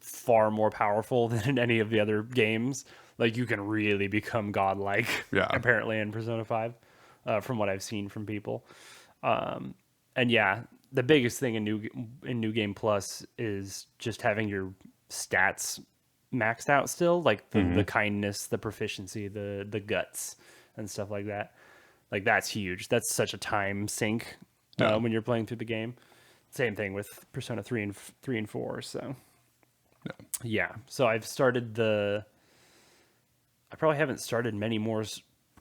far more powerful than in any of the other games. Like, you can really become godlike, apparently, in Persona 5, from what I've seen from people. And yeah, the biggest thing in New Game Plus is just having your stats maxed out still, like the kindness, the proficiency, the guts, and stuff like that. Like, that's huge. That's such a time sink when you're playing through the game. Same thing with Persona 3 and 4. So yeah. So I've started I probably haven't started many more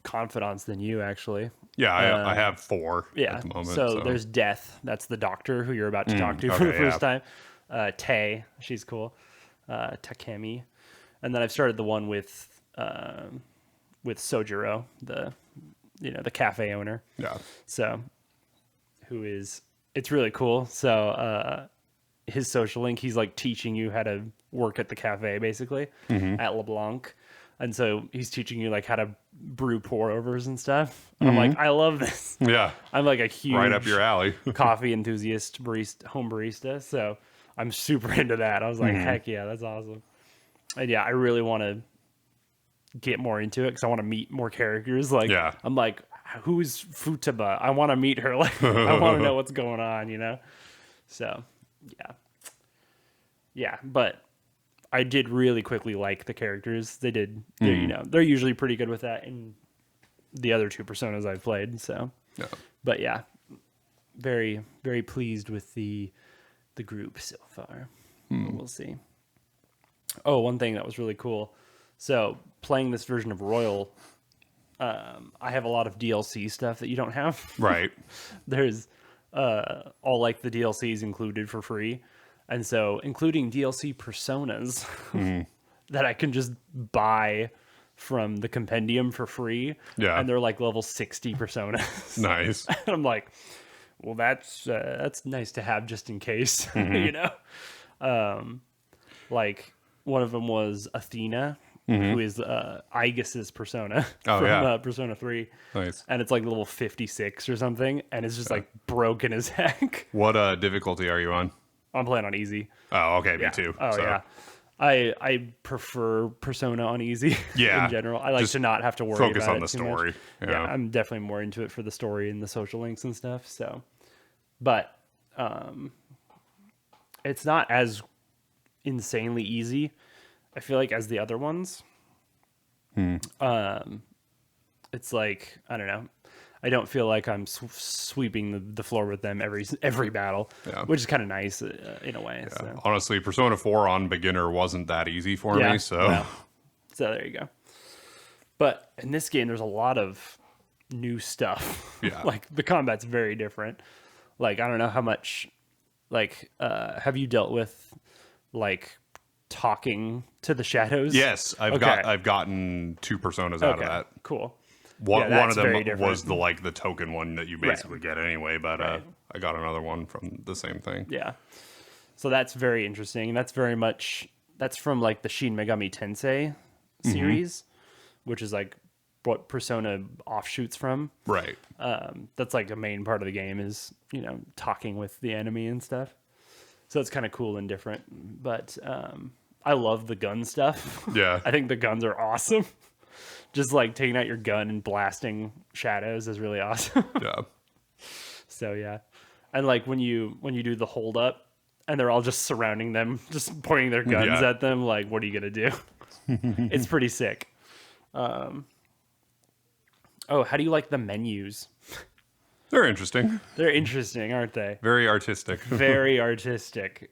confidants than you, actually. Yeah, I have 4 at the moment. So there's Death. That's the doctor who you're about to talk to for the first time. Tay, she's cool. Takemi. And then I've started the one with Sojiro, the cafe owner. Yeah. So it's really cool. So his social link, he's like teaching you how to work at the cafe basically at LeBlanc. And so he's teaching you like how to brew pour overs and stuff. I'm like, I love this. Yeah. I'm like a huge right up your alley. coffee enthusiast, home barista. So I'm super into that. I was like, heck yeah, that's awesome. And yeah, I really want to get more into it because I want to meet more characters. Like, I'm like, who's Futaba? I want to meet her. Like, I want to know what's going on, you know? So yeah, but I did really quickly like the characters. They're usually pretty good with that in the other 2 Personas I've played. So, but yeah, very, very pleased with the group so far. We'll see. Oh, one thing that was really cool. So playing this version of Royal, I have a lot of DLC stuff that you don't have. Right. There's all like the DLCs included for free. And so including DLC personas that I can just buy from the compendium for free. Yeah. And they're like level 60 personas. Nice. And I'm like, well, that's nice to have just in case, you know? Like one of them was Athena, who is Aegis's persona from Persona 3. Nice. And it's like level 56 or something. And it's just like broken as heck. What difficulty are you on? I'm playing on easy. Oh, okay, me too. Oh, so. Yeah. I prefer Persona on easy in general. I like to not have to worry focus about on the story. Yeah, I'm definitely more into it for the story and the social links and stuff. So, but it's not as insanely easy, I feel like, as the other ones. It's like, I don't know. I don't feel like I'm sweeping the floor with them every battle, which is kind of nice in a way. Yeah. So. Honestly, Persona 4 on beginner wasn't that easy for me. So there you go. But in this game, there's a lot of new stuff. Yeah. Like the combat's very different. Like, I don't know how much, like, have you dealt with like talking to the shadows? Yes, I've gotten 2 personas out of that. Cool. One of them was the token one that you basically get anyway, but I got another one from the same thing. Yeah. So that's very interesting. That's from like the Shin Megami Tensei series, which is like what Persona offshoots from. Right. That's like a main part of the game is, talking with the enemy and stuff. So it's kind of cool and different. But I love the gun stuff. Yeah. I think the guns are awesome. Just like taking out your gun and blasting shadows is really awesome. Yeah. So yeah. And like when you do the hold up and they're all just surrounding them, just pointing their guns at them, like what are you gonna do? It's pretty sick. Oh, how do you like the menus? They're interesting. They're interesting, aren't they? Very artistic. Very artistic.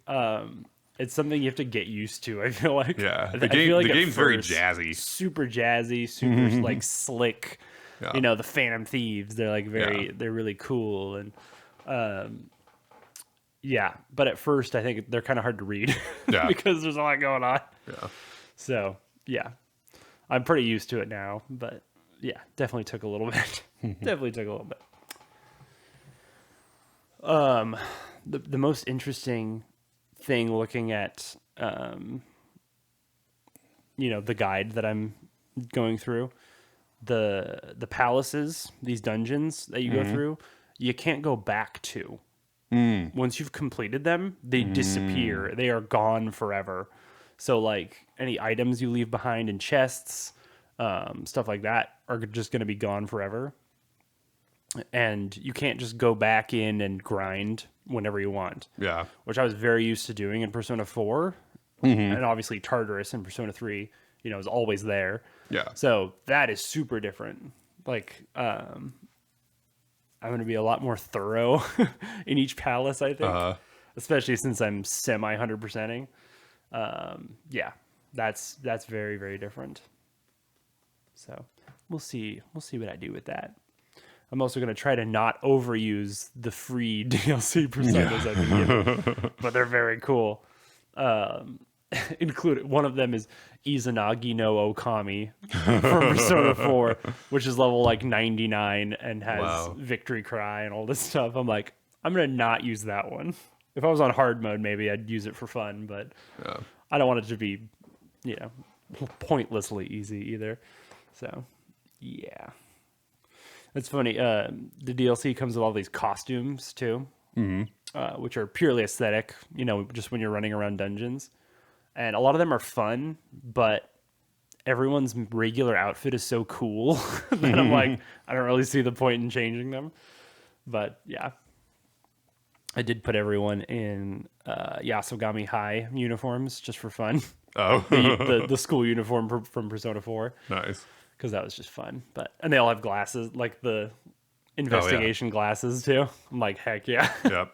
It's something you have to get used to, I feel like. Yeah. I The feel like the at game's very first, jazzy. super jazzy, super like slick. Yeah. You know, the Phantom Thieves, they're like they're really cool. And yeah, but at first I think they're kind of hard to read Yeah. because there's a lot going on. Yeah. So yeah, I'm pretty used to it now, but yeah, definitely took a little bit. Definitely took a little bit. The most interesting thing looking at the guide that I'm going through, the palaces, these dungeons that you go through, you can't go back to. Once you've completed them, they disappear. They are gone forever. So like any items you leave behind in chests, stuff like that are just going to be gone forever. And you can't just go back in and grind whenever you want. Yeah. Which I was very used to doing in Persona 4. And obviously Tartarus in Persona 3, is always there. Yeah. So that is super different. Like, I'm going to be a lot more thorough in each palace, I think. Especially since I'm semi 100%ing. Yeah, that's very, very different. So we'll see what I do with that. I'm also going to try to not overuse the free DLC personas I've been given, but they're very cool. Included one of them is Izanagi no Okami from Persona 4, which is level like 99 and has Victory Cry and all this stuff. I'm like, I'm going to not use that one. If I was on hard mode, maybe I'd use it for fun, but I don't want it to be, pointlessly easy either. So, yeah. It's funny. The DLC comes with all these costumes too, which are purely aesthetic. Just when you're running around dungeons, and a lot of them are fun. But everyone's regular outfit is so cool that I'm like, I don't really see the point in changing them. But yeah, I did put everyone in Yasogami High uniforms just for fun. Oh, the school uniform from Persona 4. Nice. Because that was just fun. And they all have glasses, like the investigation glasses too. I'm like, heck yeah. Yep.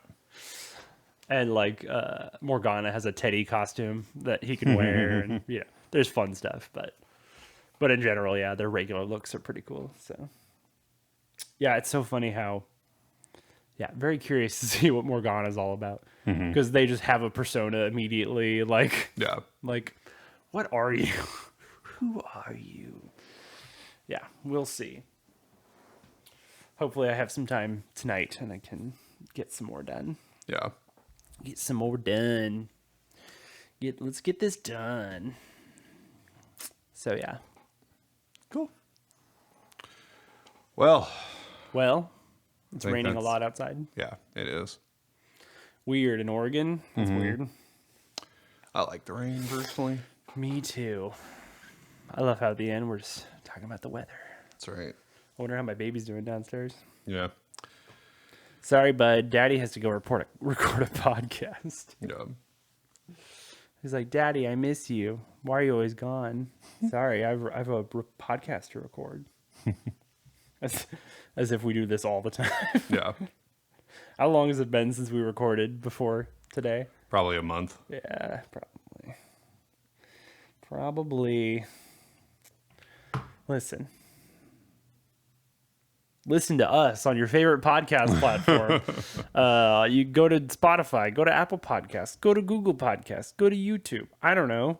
And like Morgana has a Teddy costume that he can wear, and there's fun stuff. But in general, yeah, their regular looks are pretty cool. So yeah, it's so funny how very curious to see what Morgana's all about, because they just have a persona immediately. Like what are you? Who are you? Yeah, we'll see. Hopefully I have some time tonight and I can get some more done. Yeah. Get some more done. Let's get this done. So yeah. Cool. Well, it's raining a lot outside. Yeah, it is. Weird in Oregon. It's weird. I like the rain personally. Me too. I love how at the end we're just talking about the weather. That's right. I wonder how my baby's doing downstairs. Yeah. Sorry, bud. Daddy has to go record a podcast. Yeah. He's like, Daddy, I miss you. Why are you always gone? Sorry, I have a podcast to record. As if we do this all the time. Yeah. How long has it been since we recorded before today? Probably a month. Yeah, probably. Listen to us on your favorite podcast platform. You go to Spotify, go to Apple Podcasts, go to Google Podcasts, go to YouTube. I don't know.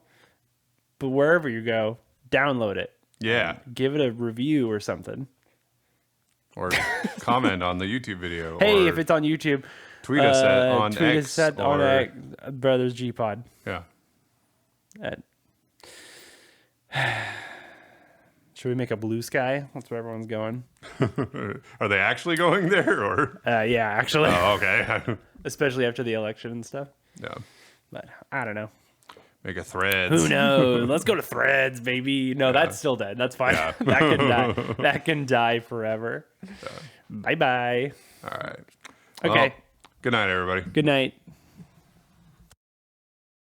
But wherever you go, download it. Yeah. Give it a review or something. Or comment on the YouTube video. Hey, or if it's on YouTube, tweet us on tweet X. us on X, Brothers G Pod. Yeah. Should we make a blue sky? That's where everyone's going. Are they actually going there, or? Yeah, actually. Oh, okay. Especially after the election and stuff. Yeah. But I don't know. Make a Threads. Who knows? Let's go to Threads, baby. No, that's still dead. That's fine. Yeah. That can die. That can die forever. Bye bye. All right. Okay. Well, good night, everybody. Good night.